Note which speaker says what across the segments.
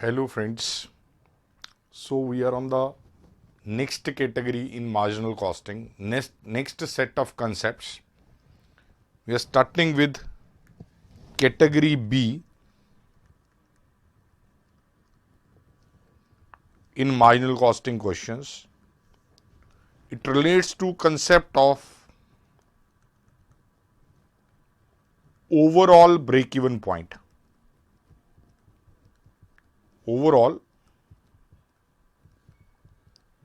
Speaker 1: Hello friends. So we are on the next category in marginal costing. Next set of concepts. We are starting with category B in marginal costing questions. It relates to concept of overall break-even point. Overall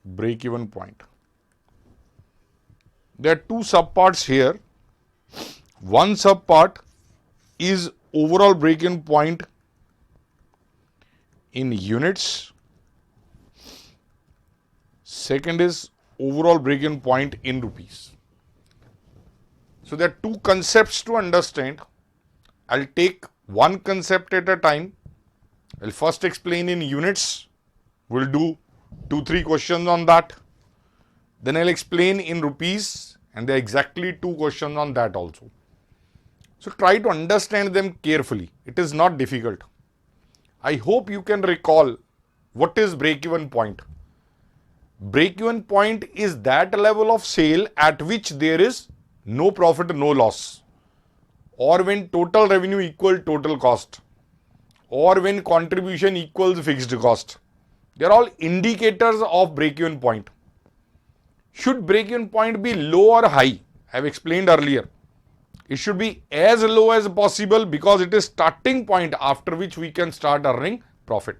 Speaker 1: break-even point. There are two subparts here. One subpart is overall break-even point in units. Second is overall break-even point in rupees. So there are two concepts to understand. I'll take one concept at a time. I'll first explain in units. We'll do 2-3 questions on that. Then I'll explain in rupees, and there are exactly 2 questions on that also. So try to understand them carefully. It is not difficult. I hope you can recall what is break-even point. Break-even point is that level of sale at which there is no profit, no loss, or when total revenue equals total cost, or when contribution equals fixed cost. They are all indicators of break-even point. Should break-even point be low or high? I have explained earlier. It should be as low as possible because it is starting point after which we can start earning profit.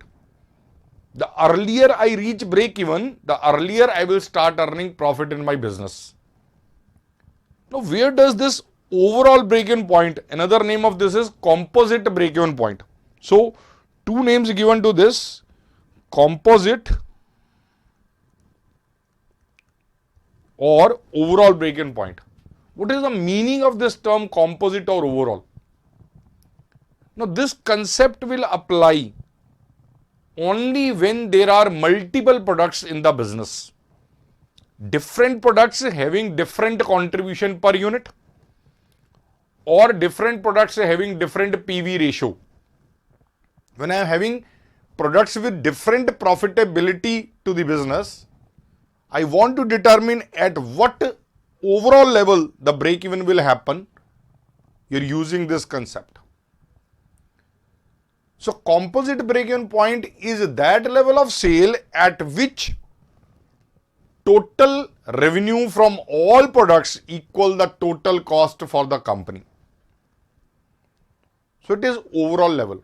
Speaker 1: The earlier I reach break-even, the earlier I will start earning profit in my business. Now, where does this overall break-even point, another name of this is composite break-even point. So, two names given to this, composite or overall break-even point. What is the meaning of this term composite or overall? Now, this concept will apply only when there are multiple products in the business. Different products having different contribution per unit, or different products having different PV ratio. When I am having products with different profitability to the business, I want to determine at what overall level the break-even will happen. You are using this concept. So, composite break-even point is that level of sale at which total revenue from all products equal the total cost for the company. So, it is overall level.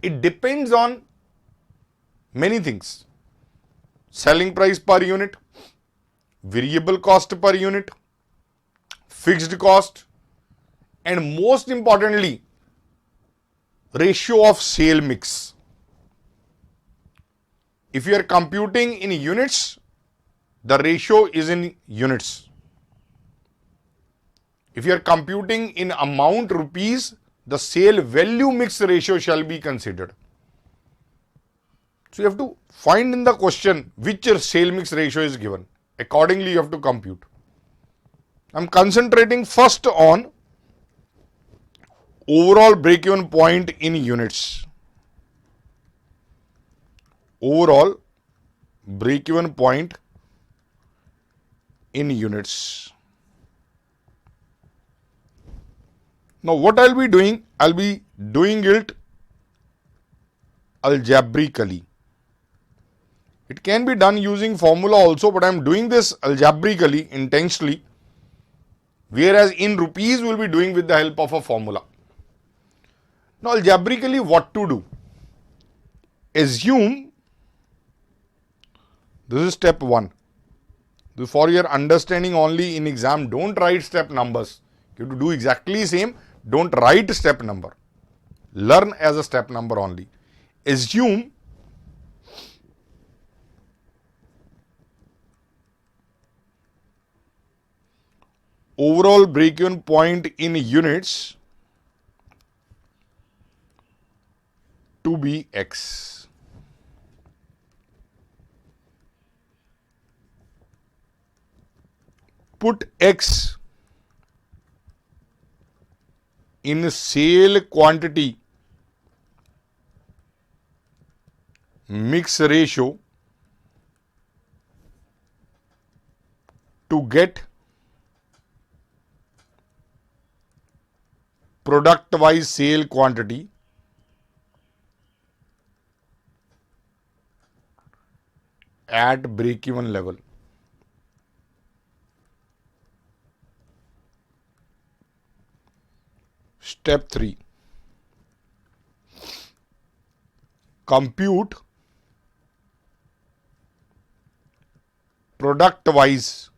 Speaker 1: It depends on many things. Selling price per unit, variable cost per unit, fixed cost, and most importantly, ratio of sale mix. If you are computing in units, the ratio is in units. If you are computing in amount rupees, the sale value mix ratio shall be considered. So you have to find in the question which sale mix ratio is given. Accordingly, you have to compute. I am concentrating first on overall break-even point in units. Overall break-even point in units. Now what I'll be doing it algebraically. It can be done using formula also, but I am doing this algebraically, intentionally, whereas in rupees we will be doing with the help of a formula. Now algebraically what to do? Assume, this is step 1. For your understanding only in exam, don't write step numbers. You have to do exactly same, don't write step number. Learn as a step number only. Assume overall break-even point in units to be X. Put X in sale quantity mix ratio to get product wise sale quantity at break even level. Step 3. Compute product wise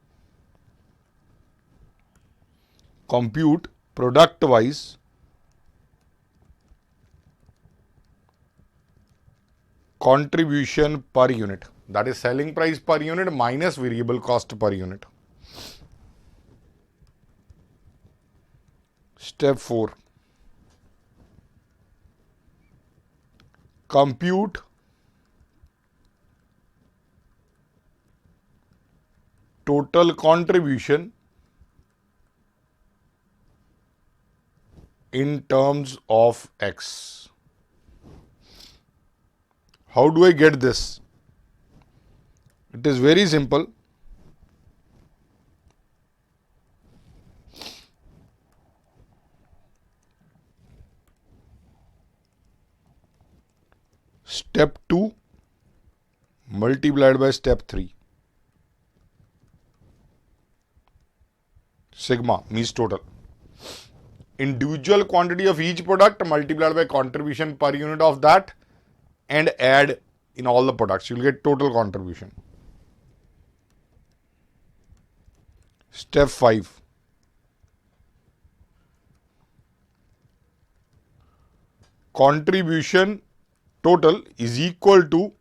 Speaker 1: contribution per unit, that is selling price per unit minus variable cost per unit. Step 4. Compute total contribution in terms of X. How do I get this? It is very simple. Step 2 multiplied by step 3. Sigma means total. Individual quantity of each product multiplied by contribution per unit of that and add in all the products. You will get total contribution. Step 5. Contribution total is equal to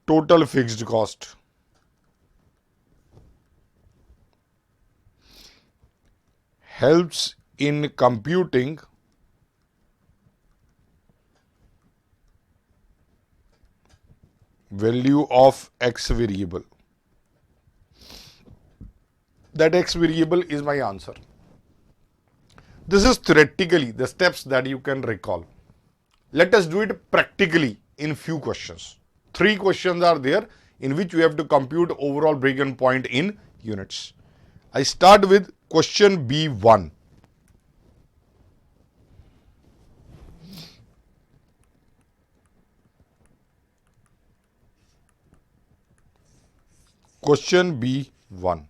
Speaker 1: total fixed cost. Helps in computing value of X variable. That X variable is my answer. This is theoretically the steps that you can recall. Let us do it practically in few questions. 3 questions are there in which we have to compute overall break-even point in units. I start with question B1. Question B1.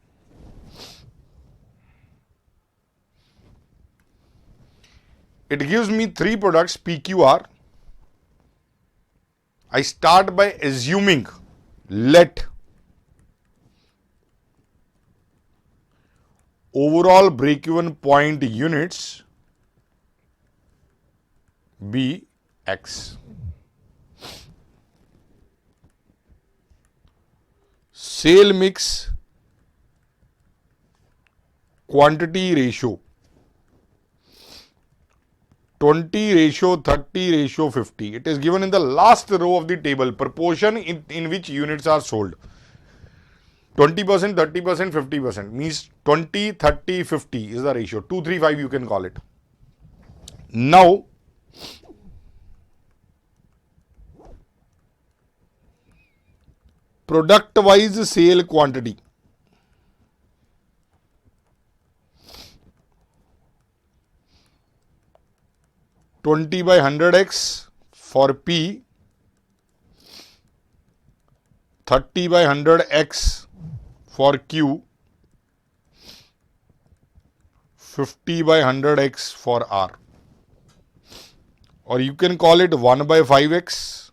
Speaker 1: It gives me 3 products PQR. I start by assuming let overall break-even point units be X. Sale mix quantity ratio 20:30:50. It is given in the last row of the table, proportion in which units are sold. 20%, 30%, 50% means 20, 30, 50 is the ratio. 2, 3, 5 you can call it. Now, product wise sale quantity. (20/100x) for P, 30/100x for Q, 50/100x for R. Or you can call it 1/5x,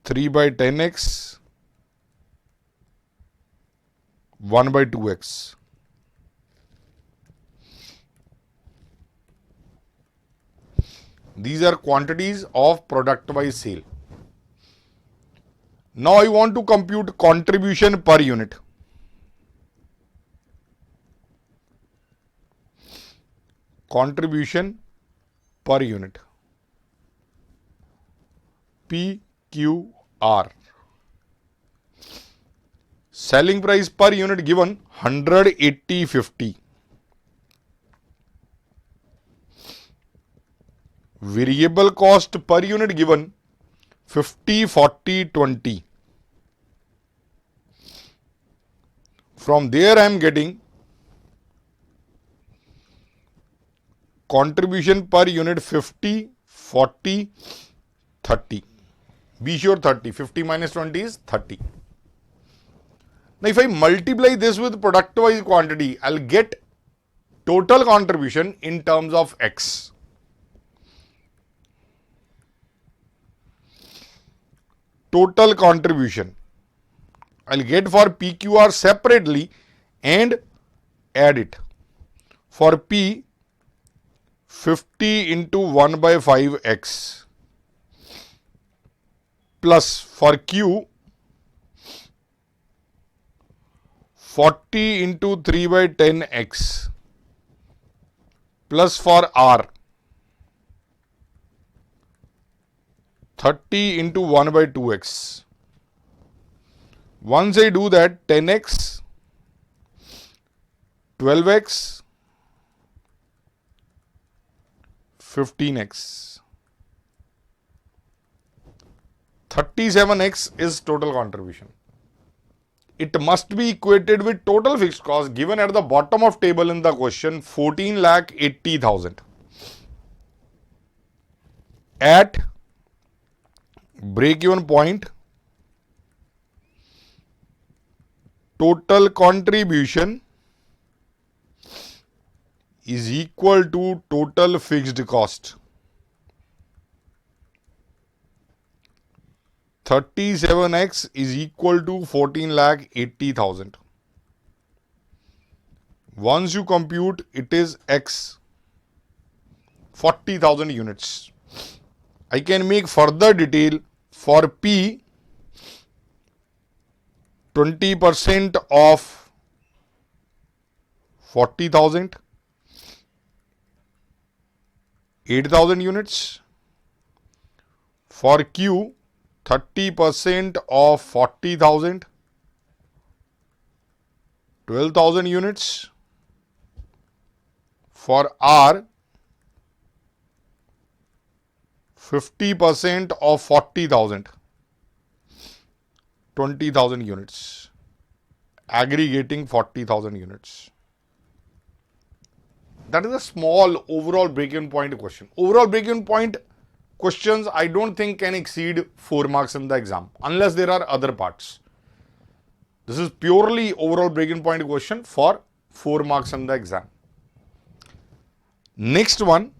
Speaker 1: 3/10x, 1/2x. These are quantities of product wise sale. Now I want to compute contribution per unit. Contribution per unit. PQR. Selling price per unit given 180.50. variable cost per unit given 50, 40, 20. From there I am getting contribution per unit 50, 40, 30. Be sure 30. 50 minus 20 is 30. Now if I multiply this with product wise quantity, I'll get total contribution in terms of X. Total contribution I'll get for PQR separately and add it. For P, 50 into 1 by 5x plus for Q, 40 into 3 by 10x plus for R, 30 into 1 by 2x. Once I do that, 10x, 12x, 15x, 37x is total contribution. It must be equated with total fixed cost given at the bottom of table in the question 14,80,000. At break-even point, total contribution is equal to total fixed cost. 37x is equal to 14,80,000. Once you compute, it is x, 40,000 units. I can make further detail for P, 20% of 40,000, 8,000 units. For Q, 30% of 40,000, 12,000 units. For R, 50% of 40,000, 20,000 units, aggregating 40,000 units. That is a small overall break-even point question. Overall break-even point questions I don't think can exceed 4 marks in the exam unless there are other parts. This is purely overall break-even point question for 4 marks in the exam. Next one,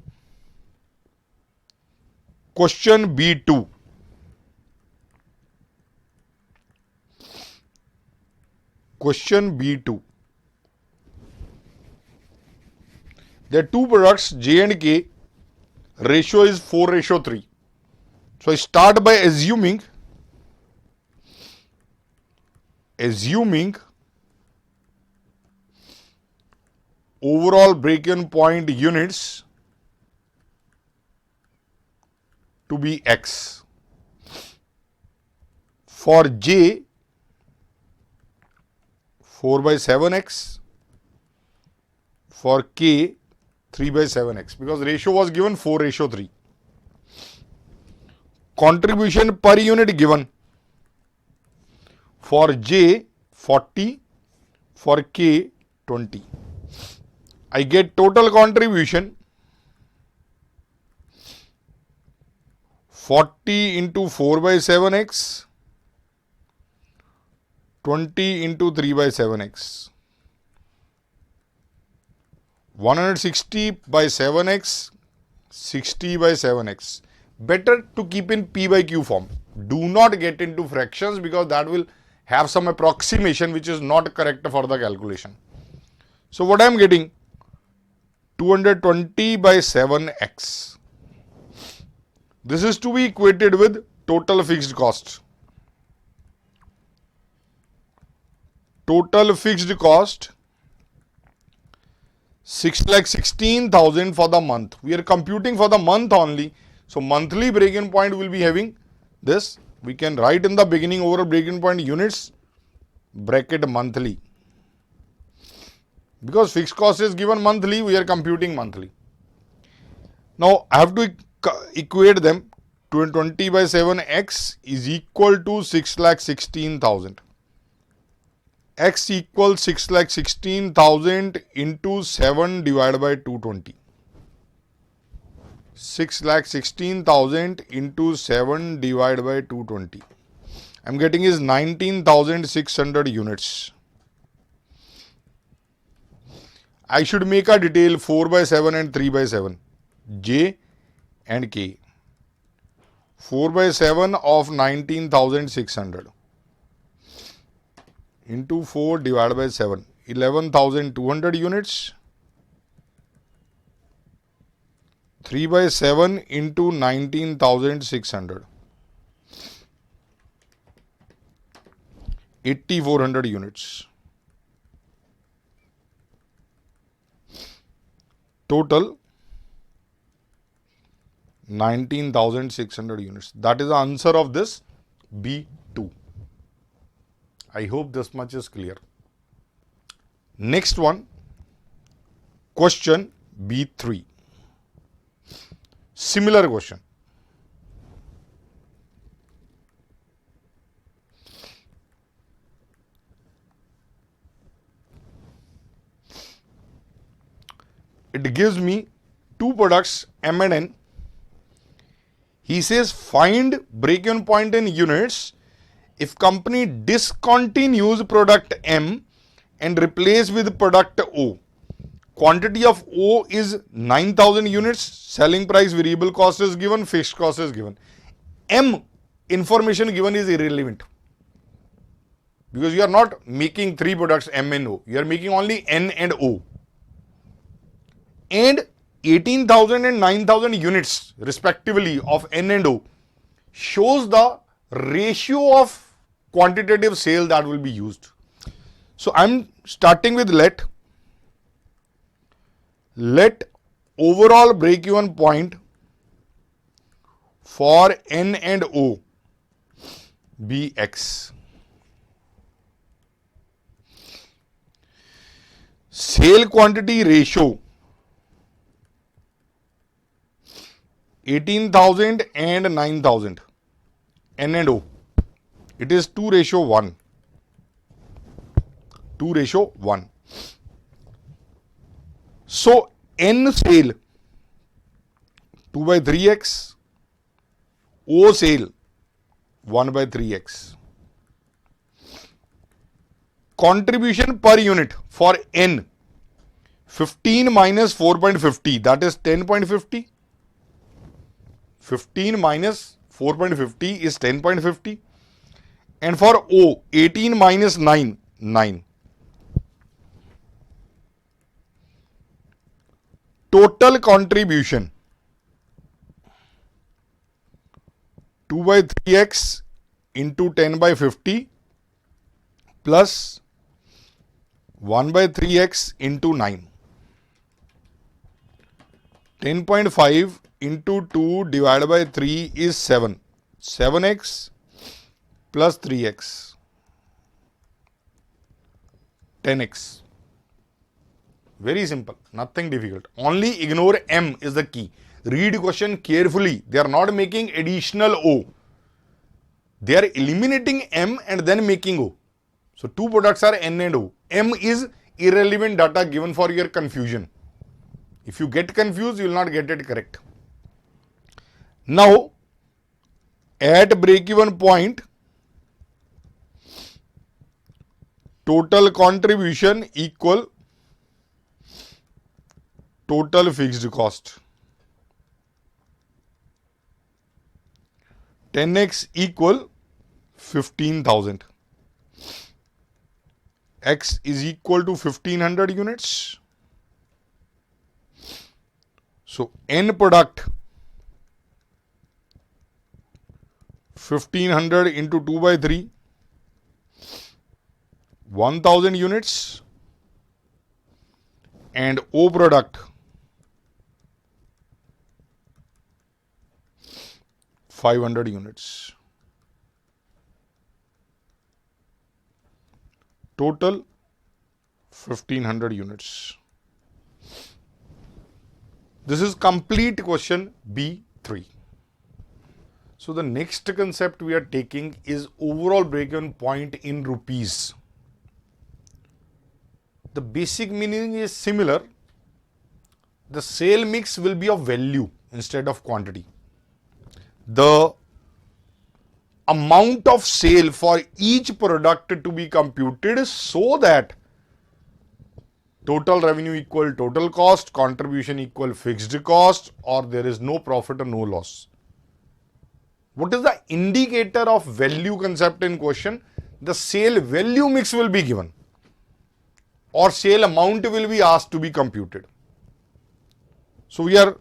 Speaker 1: question B2. Question B2. There are two products J and K. Ratio is 4:3. So I start by assuming overall break-even point units to be X. For J, 4 by 7x. For K, 3 by 7x, because ratio was given 4:3. Contribution per unit given. For J, 40. For K, 20. I get total contribution 40 into 4 by 7x, 20 into 3 by 7x. 160 by 7x, 60 by 7x. Better to keep in P by Q form. Do not get into fractions because that will have some approximation which is not correct for the calculation. So what I am getting? 220 by 7x. This is to be equated with total fixed cost. Total fixed cost 6,16,000 for the month. We are computing for the month only. So monthly break-even point will be having this. We can write in the beginning over break-even point units bracket monthly. Because fixed cost is given monthly, we are computing monthly. Now I have to equate them. 20 by 7x is equal to 6,16,000. X equals 6,16,000 into 7 divided by 220. 6,16,000 into 7 divided by 220. I am getting is 19,600 units. I should make a detail 4 by 7 and 3 by 7. J and K. 4 by 7 of 19,600 into 4 divided by 7. 11,200 units. 3 by 7 into 19,600. 8,400 units. Total 19,600 units. That is the answer of this B2. I hope this much is clear. Next one, question B3. Similar question. It gives me two products M and N. He says find break-even point in units if company discontinues product M and replace with product O. Quantity of O is 9,000 units. Selling price, variable cost is given, fixed cost is given. M information given is irrelevant because you are not making three products M and O. You are making only N and O. And 18,000 and 9,000 units respectively of N and O shows the ratio of quantitative sale that will be used. So I am starting with let overall break-even point for N and O be X. Sale quantity ratio 18,000 and 9,000 N and O. It is 2:1. 2:1. So N sale 2 by 3x, O sale 1 by 3x. Contribution per unit for N 15 minus 4.50, that is 10.50. 15 minus 4.50 is 10.50. And for O 18 minus 9, 9. Total contribution 2 by 3x into 10 by 50 plus 1 by 3x into 9. 10.5 into 2 divided by 3 is 7. 7x plus 3x. 10x. Very simple, nothing difficult. Only ignore M is the key. Read question carefully. They are not making additional O. They are eliminating M and then making O. So two products are N and O. M is irrelevant data given for your confusion. If you get confused, you will not get it correct. Now, at break-even point, total contribution equal total fixed cost. 10x equal 15,000. X is equal to 1500 units. So N product 1500 into 2 by 3, 1000 units, and O product 500 units. Total 1500 units. This is complete question B3. 3. So the next concept we are taking is overall break-even point in rupees. The basic meaning is similar. The sale mix will be of value instead of quantity. The amount of sale for each product to be computed so that total revenue equal total cost, contribution equal fixed cost, or there is no profit or no loss. What is the indicator of value concept in question? The sale value mix will be given or sale amount will be asked to be computed. So we are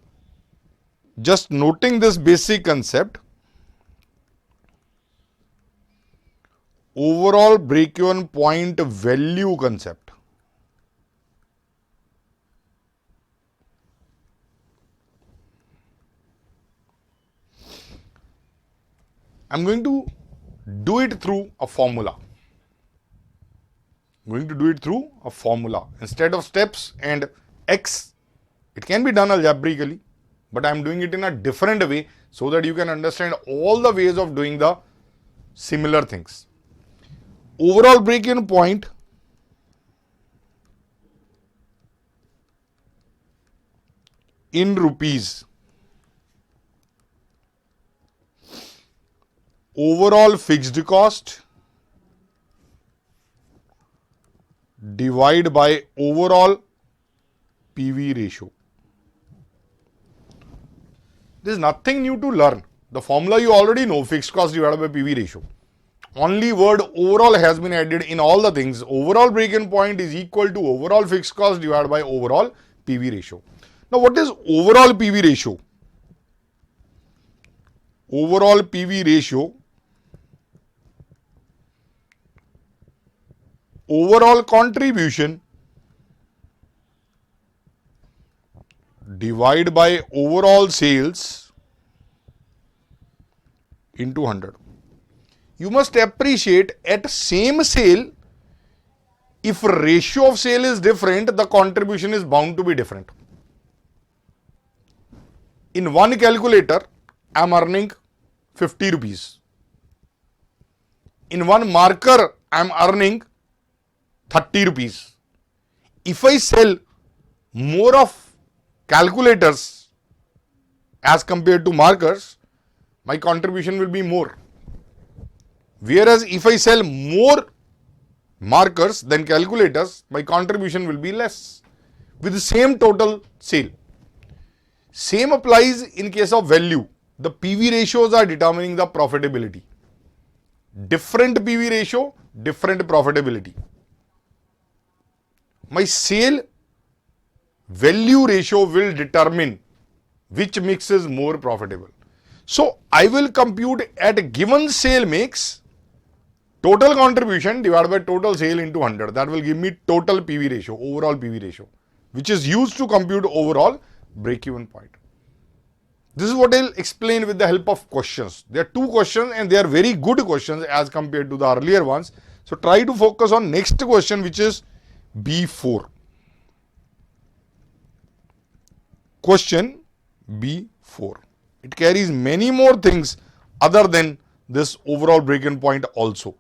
Speaker 1: just noting this basic concept. Overall break-even point value concept. I'm going to do it through a formula. Instead of steps and X, it can be done algebraically, but I'm doing it in a different way so that you can understand all the ways of doing the similar things. Overall break-even point in rupees. Overall fixed cost divide by overall PV ratio. There is nothing new to learn. The formula you already know, fixed cost divided by PV ratio. Only word overall has been added in all the things. Overall break-even point is equal to overall fixed cost divided by overall PV ratio. Now what is overall PV ratio? Overall PV ratio, overall contribution divide by overall sales into 100. You must appreciate at same sale, if ratio of sale is different, the contribution is bound to be different. In one calculator, I am earning 50 rupees. In one marker, I am earning 30 rupees. If I sell more of calculators as compared to markers, my contribution will be more. Whereas if I sell more markers than calculators, my contribution will be less with the same total sale. Same applies in case of value. The PV ratios are determining the profitability. Different PV ratio, different profitability. My sale value ratio will determine which mix is more profitable. So I will compute at a given sale mix total contribution divided by total sale into 100. That will give me total PV ratio, overall PV ratio, which is used to compute overall break-even point. This is what I'll explain with the help of questions. There are two questions and they are very good questions as compared to the earlier ones. So try to focus on next question, which is B4. Question B4. It carries many more things other than this overall break-even point also.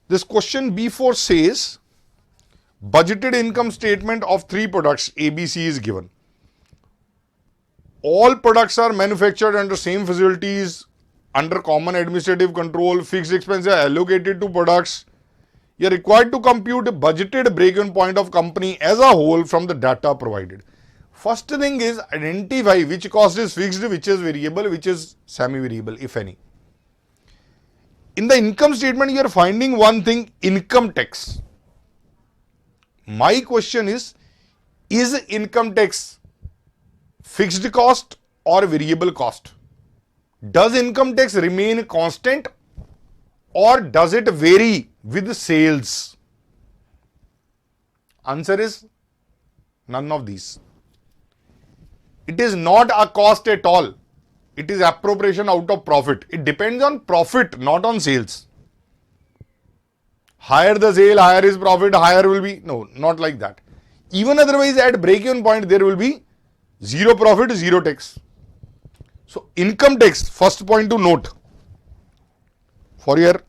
Speaker 1: This question B4 says, budgeted income statement of 3 products ABC is given. All products are manufactured under same facilities, under common administrative control, fixed expenses are allocated to products. You are required to compute budgeted break-even point of company as a whole from the data provided. First thing is identify which cost is fixed, which is variable, which is semi-variable, if any. In the income statement, you are finding one thing, income tax. My question is income tax fixed cost or variable cost? Does income tax remain constant or does it vary with sales? Answer is none of these. It is not a cost at all. It is appropriation out of profit. It depends on profit, not on sales. Higher the sale, higher is profit, higher will be. No, not like that. Even otherwise at break-even point there will be zero profit, zero tax. So income tax, first point to note for your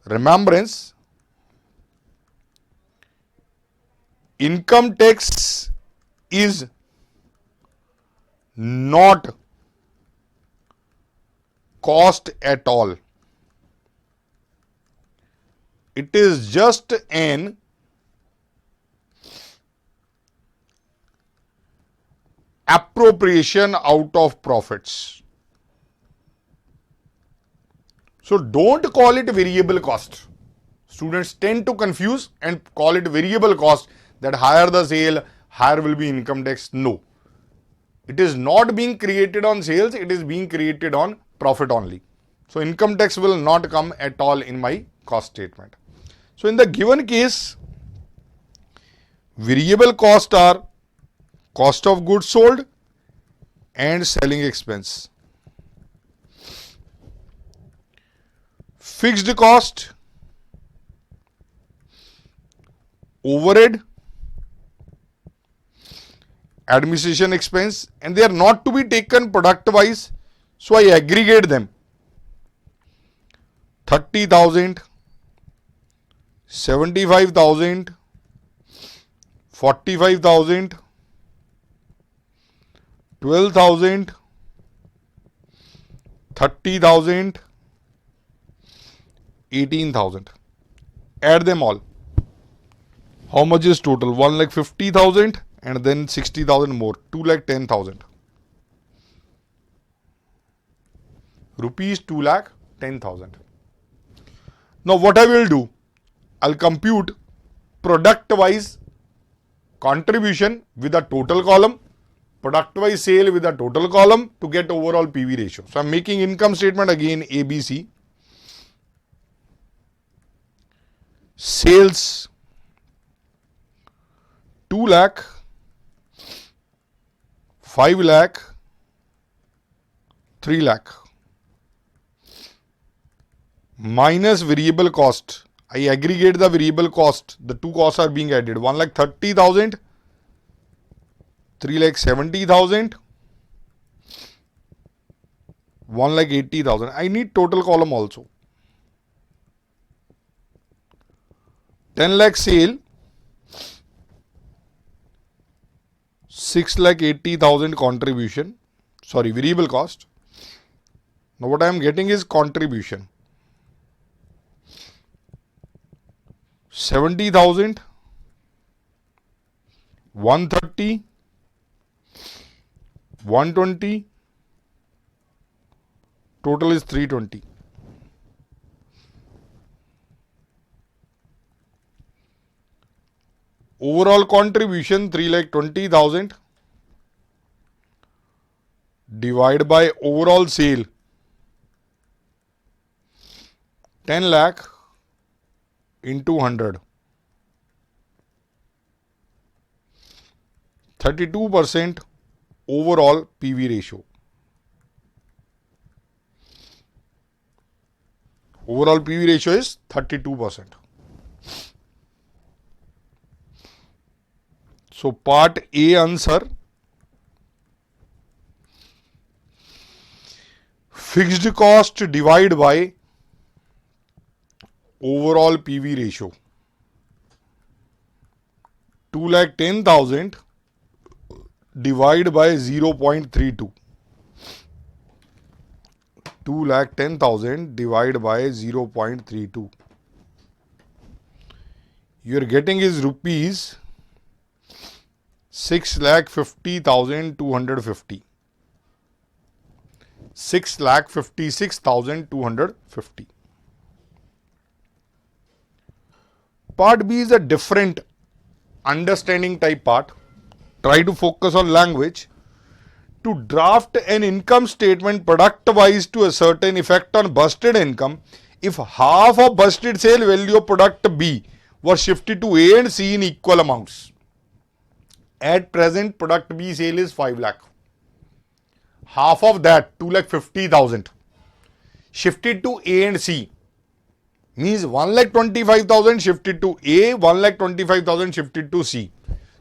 Speaker 1: remembrance, income tax is not cost at all. It is just an appropriation out of profits. So don't call it variable cost. Students tend to confuse and call it variable cost, that higher the sale, higher will be income tax. No. It is not being created on sales, it is being created on profit only. So income tax will not come at all in my cost statement. So in the given case, variable cost are cost of goods sold and selling expense. Fixed cost, overhead, administration expense, and they are not to be taken product wise, so I aggregate them. 30,000, 75,000, 45,000, 12,000, 30,000, 18,000. Add them all. How much is total? 1,50,000 and then 60,000 more. 2,10,000. Rupees 2,10,000. Now what I will do? I'll compute product wise contribution with a total column, product wise sale with a total column to get overall PV ratio. So I'm making income statement again ABC. Sales 2 lakh, 5 lakh, 3 lakh. Minus variable cost. I aggregate the variable cost. The two costs are being added. 1,30,000, 3,70,000, 1,80,000. I need total column also. 10 lakh sale, 6,80,000 contribution. Sorry, variable cost. Now what I am getting is contribution. 70,000, 130, 120, total is 320. Overall contribution 3,20,000 divided by overall sale 10 lakh into 100. 32% overall PV ratio. Overall PV ratio is 32%. So part A answer, fixed cost divided by overall PV ratio. 2,10,000 divided by 0.32. 2,10,000 divided by 0.32. You are getting is rupees 6,50,250. 6,56,250. Part B is a different understanding type part. Try to focus on language. To draft an income statement product wise to a certain effect on busted income, if half of busted sale value of product B was shifted to A and C in equal amounts. At present, product B sale is 5 lakh. Half of that, 2,50,000, shifted to A and C. Means 1,25,000 shifted to A, 1,25,000 shifted to C.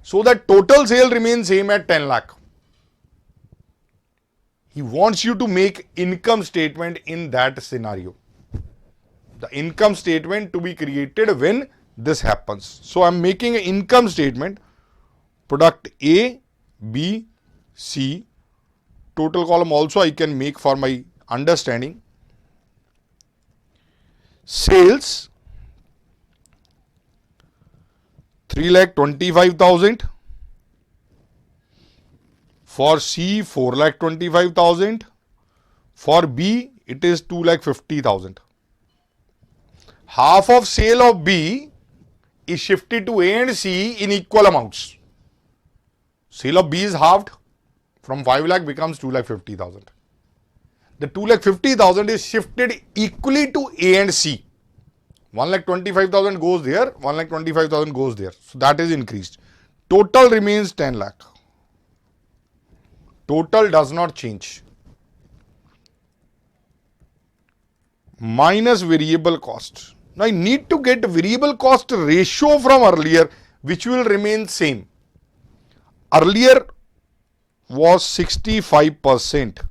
Speaker 1: so that total sale remains same at 10 lakh. He wants you to make income statement in that scenario. The income statement to be created when this happens. So I'm making an income statement, product A, B, C. Total column also I can make for my understanding. Sales 3,25,000. For C 4,25,000. For B it is 2,50,000. Half of sale of B is shifted to A and C in equal amounts. Sale of B is halved, from 5 lakh becomes 2,50,000. The 2,50,000 is shifted equally to A and C. 1,25,000 goes there, 1,25,000 goes there. So that is increased. Total remains 10 lakh. Total does not change. Minus variable cost. Now I need to get variable cost ratio from earlier, which will remain same. Earlier was 65%.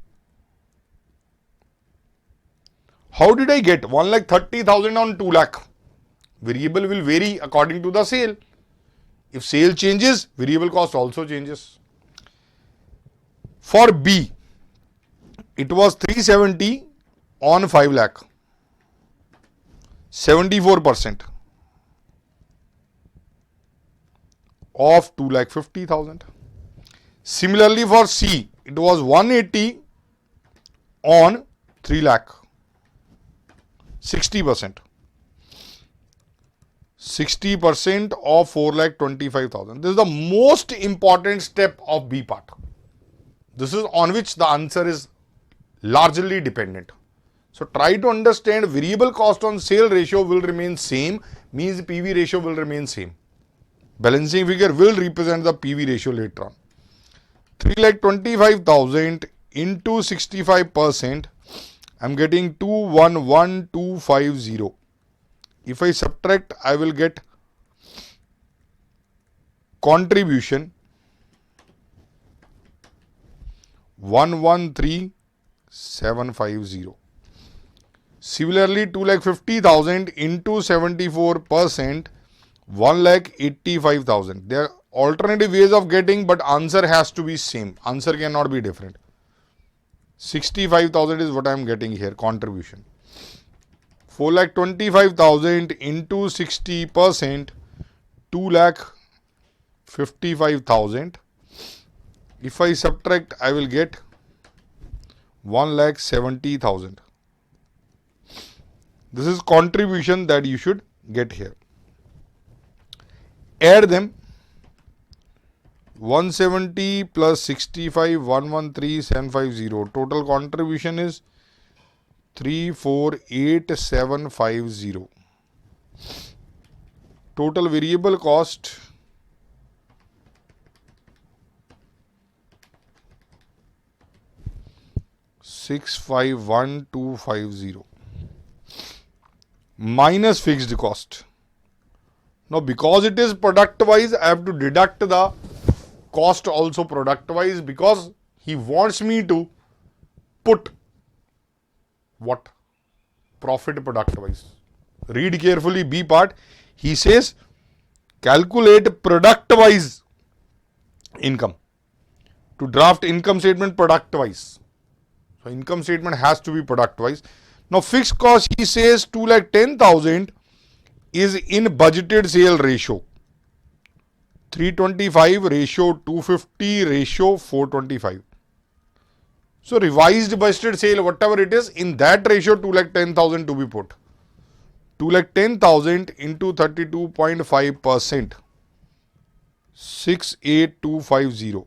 Speaker 1: How did I get 1,30,000 on 2 lakh? Variable will vary according to the sale. If sale changes, variable cost also changes. For B, it was 370 on 5 lakh. 74% of 2,50,000. Similarly for C, it was 180 on 3 lakh. 60%. 60% of 4,25,000. This is the most important step of B part. This is on which the answer is largely dependent. So try to understand variable cost on sale ratio will remain same, means PV ratio will remain same. Balancing figure will represent the PV ratio later on. 3,25,000 into 65%, I am getting 211,250. If I subtract, I will get contribution 113,750. Similarly, 2,50,000 into 74%, 1,85,000. There are alternative ways of getting, but answer has to be same. Answer cannot be different. 65,000 is what I am getting here, contribution. 4,25,000 into 60%, 2,55,000. If I subtract, I will get 1,70,000. This is contribution that you should get here. Add them. 170 plus 65, 113,750. Total contribution is 348,750. Total variable cost 651,250 minus fixed cost. Now because it is product wise, I have to deduct the cost also product wise, because he wants me to put what? Profit product wise. Read carefully B part. He says calculate product wise income. To draft income statement product wise. So income statement has to be product wise. Now fixed cost, he says 2,10,000 is in budgeted sale ratio. 325 ratio 250 ratio 425. So revised budgeted sale, whatever it is, in that ratio 2,10,000 to be put. 2,10,000 into 32.5%. 68,250.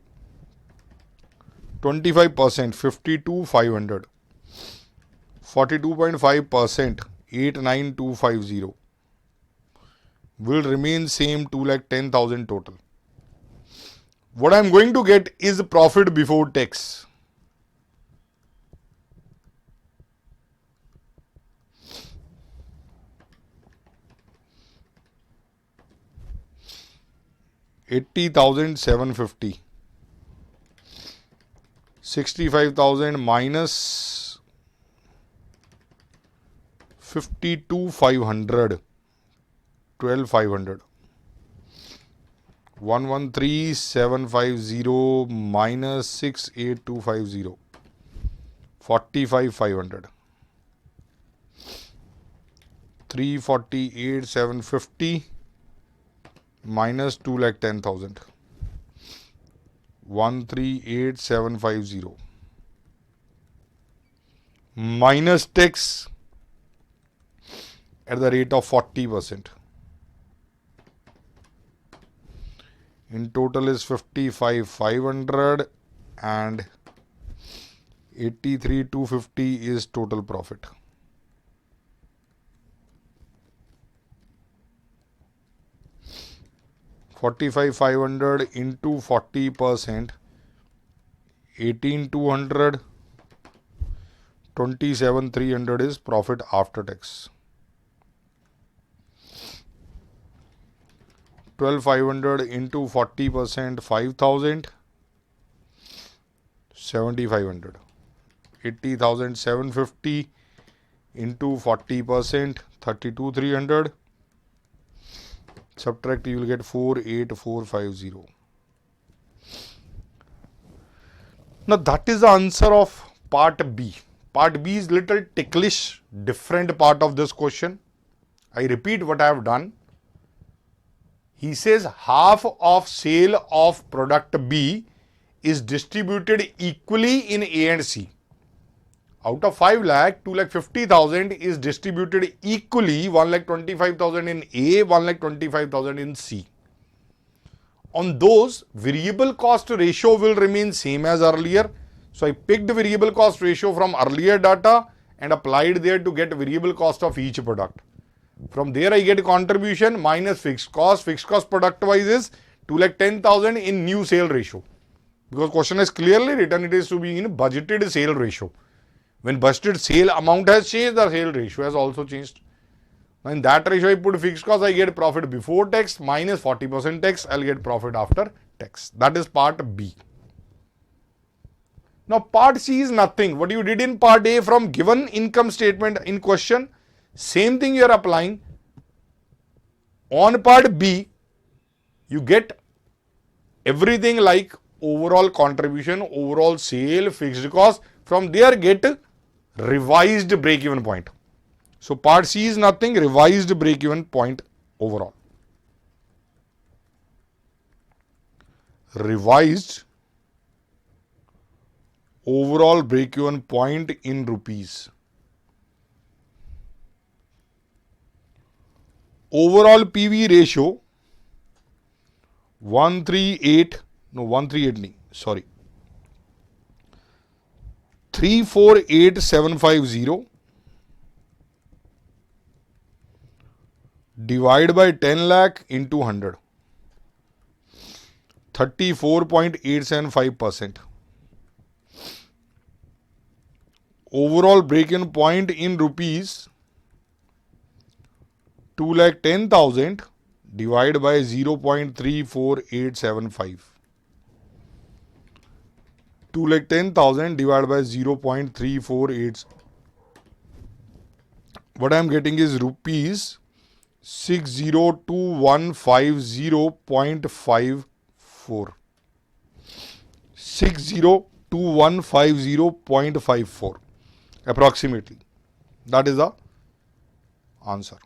Speaker 1: 25%, 52,500. 42.5%, 89,250. Will remain same, 2,10,000 total. What I am going to get is profit before tax. 80,750. 65,000 minus 52,500. 12,500. 113,750 minus 68,250. 45,500. 348,750 minus 2,10,000. 138,750 minus tax at the rate of 40%. In total is 55,500 and 83,250 is total profit. $45,500 into 40%, 18,200, 27,300 is profit after tax. 12,500 into 40%, 5,000, 7,500. 80,750 into 40%, 32,300. Subtract, you will get 4,8450. Now that is the answer of part B. Part B is little ticklish, different part of this question. I repeat what I have done. He says half of sale of product B is distributed equally in A and C. Out of 5 lakh, 2,50,000 is distributed equally, 1,25,000 in A, 1,25,000 in C. On those, variable cost ratio will remain same as earlier. So I picked the variable cost ratio from earlier data and applied there to get variable cost of each product. From there I get contribution minus fixed cost. Fixed cost product wise is 2,10,000 in new sale ratio. Because question is clearly written, it is to be in budgeted sale ratio. When budgeted sale amount has changed, the sale ratio has also changed. Now in that ratio, I put fixed cost, I get profit before tax minus 40% tax, I'll get profit after tax. That is part B. Now part C is nothing. What you did in part A from given income statement in question, same thing you are applying. On part B, you get everything like overall contribution, overall sale, fixed cost. From there get revised break-even point. So part C is nothing, revised break-even point overall. Revised overall break-even point in rupees. Overall PV ratio 348,750 divide by 10 lakh into 100. 34.875%. Overall break-even point in rupees 2,10,000 divided by 0.34875. 2,10,000 divided by 0.348. What I am getting is rupees 602150.54. 602150.54 approximately. That is the answer.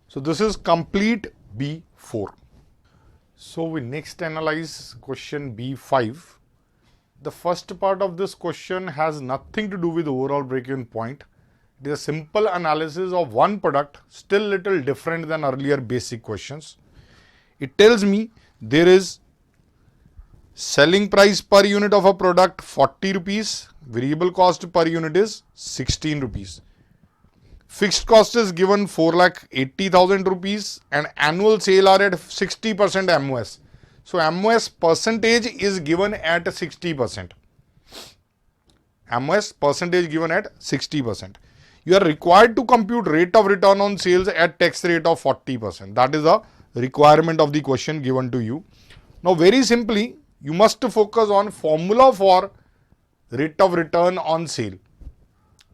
Speaker 1: So this is complete B4. So we next analyze question B5. The first part of this question has nothing to do with overall break-even point. It is a simple analysis of one product, still little different than earlier basic questions. It tells me there is selling price per unit of a product 40 rupees, variable cost per unit is 16 rupees. Fixed cost is given 4,80,000 rupees and annual sale are at 60% MOS. So MOS percentage is given at 60%. MOS percentage given at 60%. You are required to compute rate of return on sales at tax rate of 40%. That is the requirement of the question given to you. Now very simply, you must focus on formula for rate of return on sale.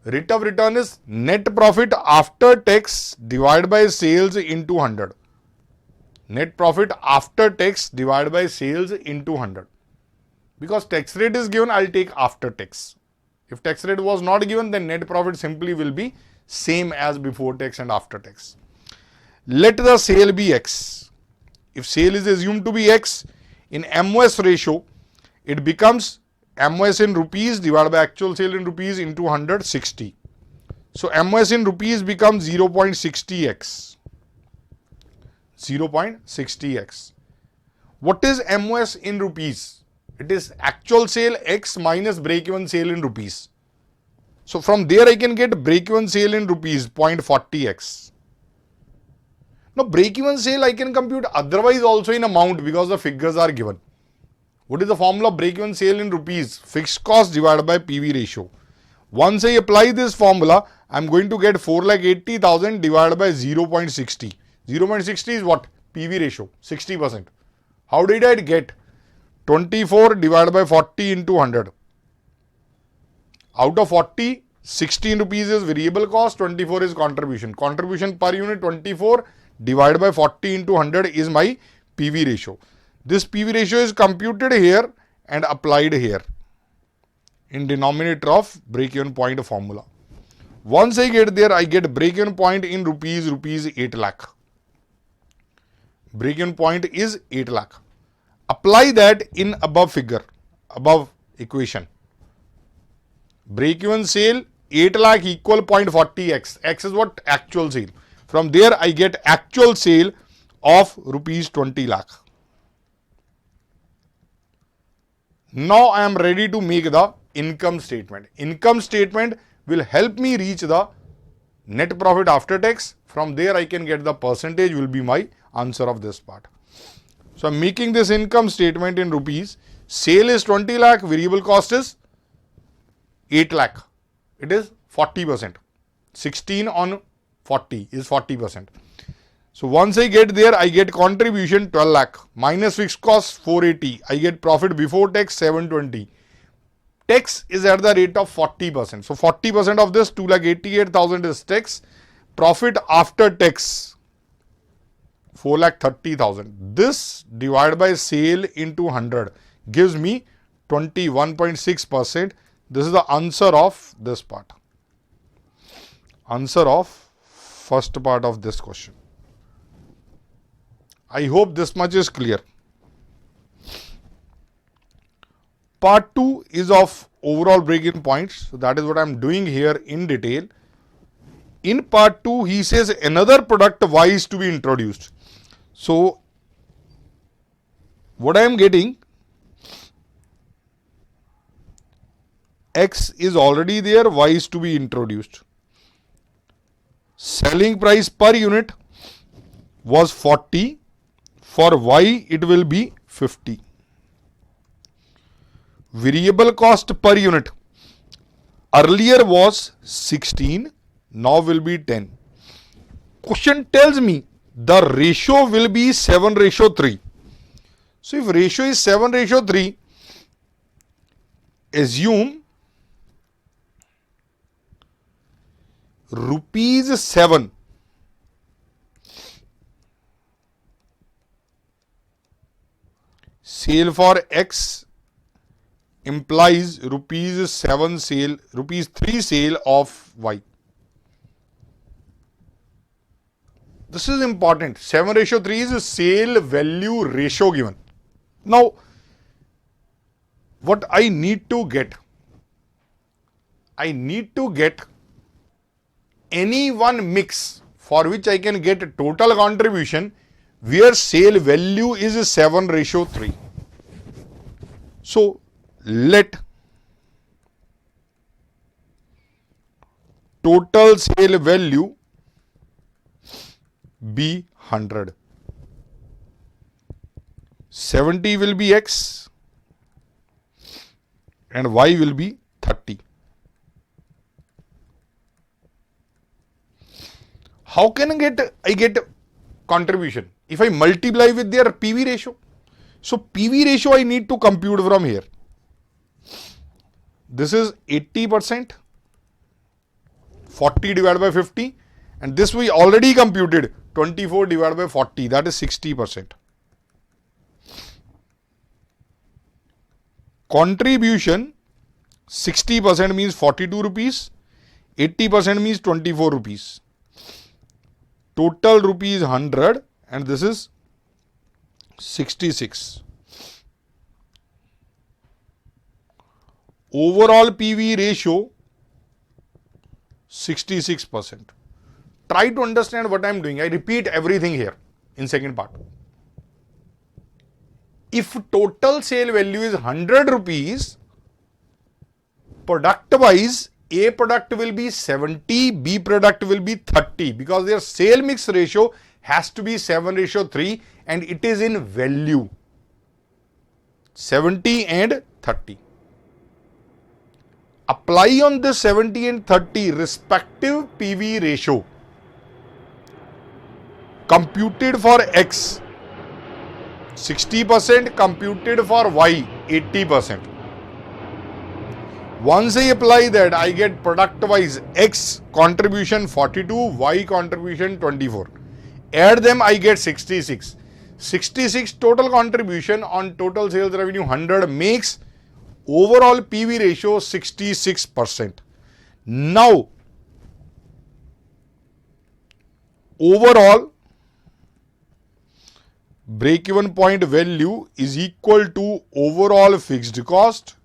Speaker 1: Rate of return is net profit after tax divided by sales into 100. Net profit after tax divided by sales into 100. Because tax rate is given, I'll take after tax. If tax rate was not given, then net profit simply will be same as before tax and after tax. Let the sale be X. If sale is assumed to be X, in MOS ratio, it becomes MOS in rupees divided by actual sale in rupees into 160. So MOS in rupees becomes 0.60x. 0.60x. What is MOS in rupees? It is actual sale X minus break-even sale in rupees. So from there I can get break-even sale in rupees 0.40x. Now break-even sale I can compute otherwise also in amount because the figures are given. What is the formula of break-even sale in rupees? Fixed cost divided by PV ratio. Once I apply this formula, I am going to get 4,80,000 divided by 0.60. 0.60 is what? PV ratio, 60%. How did I get? 24 divided by 40 into 100. Out of 40, 16 rupees is variable cost, 24 is contribution. Contribution per unit 24 divided by 40 into 100 is my PV ratio. This PV ratio is computed here and applied here in denominator of break-even point formula. Once I get there, I get break-even point in rupees 8 lakh. Break-even point is 8 lakh. Apply that in above figure, above equation. Break-even sale 8 lakh equal 0.40x. X is what? Actual sale. From there I get actual sale of rupees 20 lakh. Now I am ready to make the income statement. Income statement will help me reach the net profit after tax. From there I can get the percentage will be my answer of this part. So I am making this income statement in rupees. Sale is 20 lakh, variable cost is 8 lakh. It is 40%. 16 on 40 is 40%. So once I get there, I get contribution 12 lakh minus fixed cost 480. I get profit before tax 720. Tax is at the rate of 40%. So 40% of this 2,88,000 is tax. Profit after tax 4,30,000. This divided by sale into 100 gives me 21.6%. This is the answer of this part. Answer of first part of this question. I hope this much is clear. Part 2 is of overall break-even points. So that is what I am doing here in detail. In part 2, he says another product Y is to be introduced. So what I am getting, X is already there, Y is to be introduced. Selling price per unit was 40. For Y, it will be 50. Variable cost per unit earlier was 16, now will be 10. Question tells me the ratio will be 7:3. So if ratio is 7:3, assume rupees 7 sale for X implies rupees 7 sale, rupees 3 sale of Y. This is important. 7:3 is sale value ratio given. Now, what I need to get? I need to get any one mix for which I can get total contribution where sale value is 7:3. So, let total sale value be 100. 70 will be X and Y will be 30. How can I get contribution? if I multiply with their PV ratio. So PV ratio I need to compute from here. This is 80%, 40 divided by 50, and this we already computed, 24 divided by 40, that is 60%. Contribution 60% means 42 rupees, 80% means 24 rupees. Total rupees 100 and this is 66. Overall PV ratio 66%. Try to understand what I am doing. I repeat everything here in second part. If total sale value is 100 rupees, product wise, A product will be 70, B product will be 30 because their sale mix ratio has to be 7:3 and it is in value 70 and 30. Apply on this 70 and 30 respective PV ratio computed for X 60%, computed for Y 80%. Once I apply that, I get product wise X contribution 42, Y contribution 24. Add them, I get 66. 66 total contribution on total sales revenue 100 makes overall PV ratio 66%. Now, overall break-even point value is equal to overall fixed cost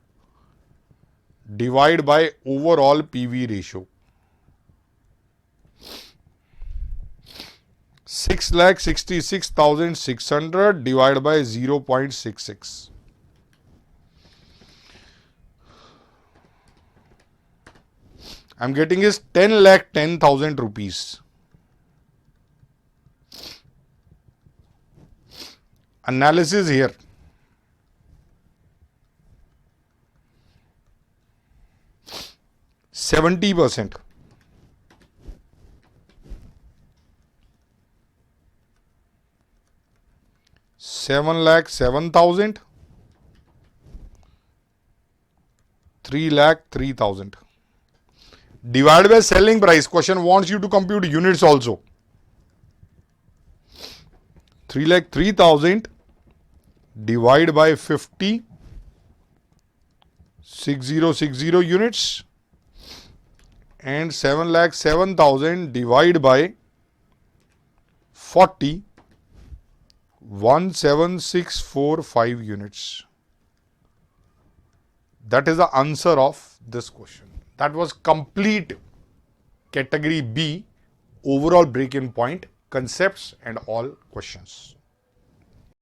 Speaker 1: divided by overall PV ratio. 6,66,600 divided by 0.66. I am getting is 10,10,000 rupees. Analysis here. %. 7,07,000. 3,03,000. Divided by selling price. Question wants you to compute units also. 3,03,000 divided by 50, 6060 units, and 7,07,000 divided by 40, 17645 units. That is the answer of this question. That was complete category B, overall break-in point, concepts and all questions.